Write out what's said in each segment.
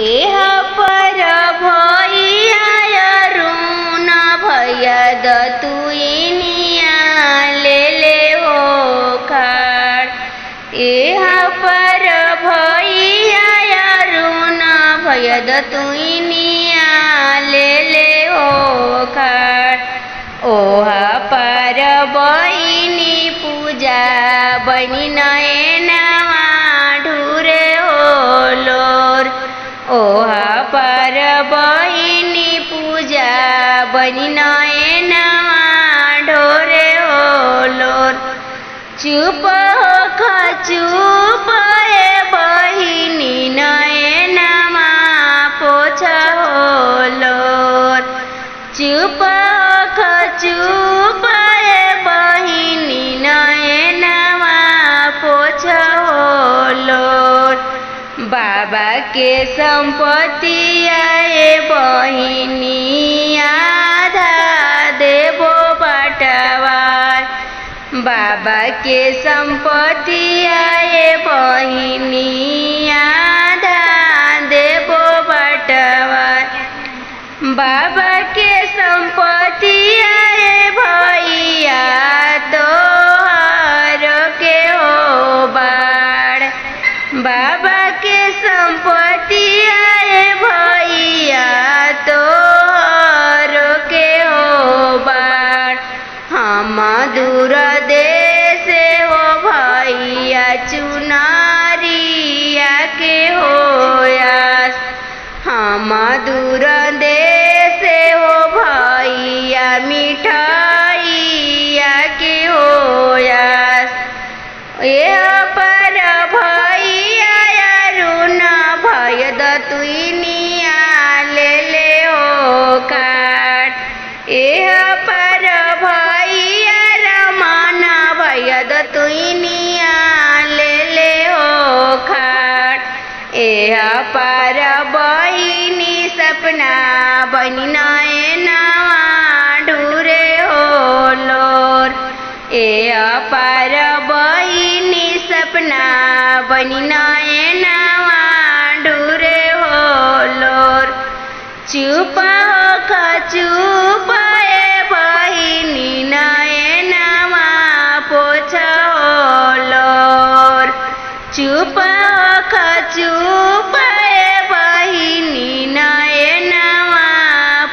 एह पर भैया ऋण भयद तुइनिया ले ले हो खाड़। एह पर भैया ऋण भयद तुइनिया ले ले हो खाड़। ओहा पर बहिनी पूजा बनी नयनवा ढूरे हो लोर। ओहा पर बहिनी पूजा बनी नयनवा ढोरे हो लोर। चुप हो चुप ए बहिनी नयनवा पोछा हो लोर। चुप हो चुप ए बहिनी नयनवा पोछा हो लोर। बाबा के संपत्ति आए बहिनी आधा देबो बटवार। बाबा के संपत्ति आए बहिनी आधा देबो बटवार। बाबा के संपत्ति आए भैया तोहर के हो बाड़। बाबा के संपत्ति आए भैया तोहर के हो बाड़। हम दूर देश हो भैया चुनरिया के होयास। हम दूर देश हो भैया मिठाइया के होयास। एह पर भैया ऋण भयद तुइनिया ले ले हो खाड़। एह पर भैया रमन भयद तुइनिया ले ले हो खाड़। एह पर बहिनी सपना बनी नयनवा ढूरे हो लोर। एह पर बहिनी सपना बनी नयनवा ढूरे हो लोर। चुप हो चुप ए बहिनी नयनवा पोछा हो लोर। चुप हो चुप ए बहिनी नयनवा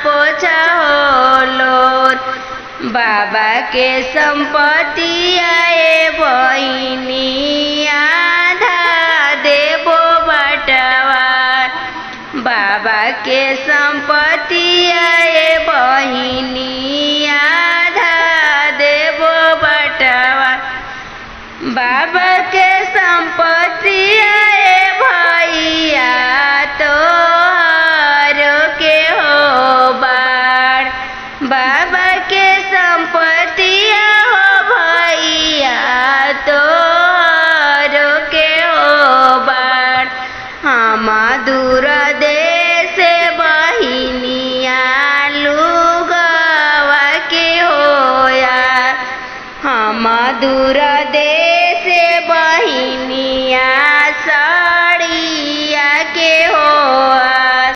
पोछा हो लोर। बाबा के संपत्ति आए बहिनी आधा देबो बटवार। बाबा के संपत्ति आए बहिनी आधा देबो बटवार। बाबा के संपत्ति आए भैया तोहर के हो बाड़। बाबा के संपत्ति हो भैया तोहर के हो बाड़। हम दूर देश बहिनिया लुगवा के होया। हम दूर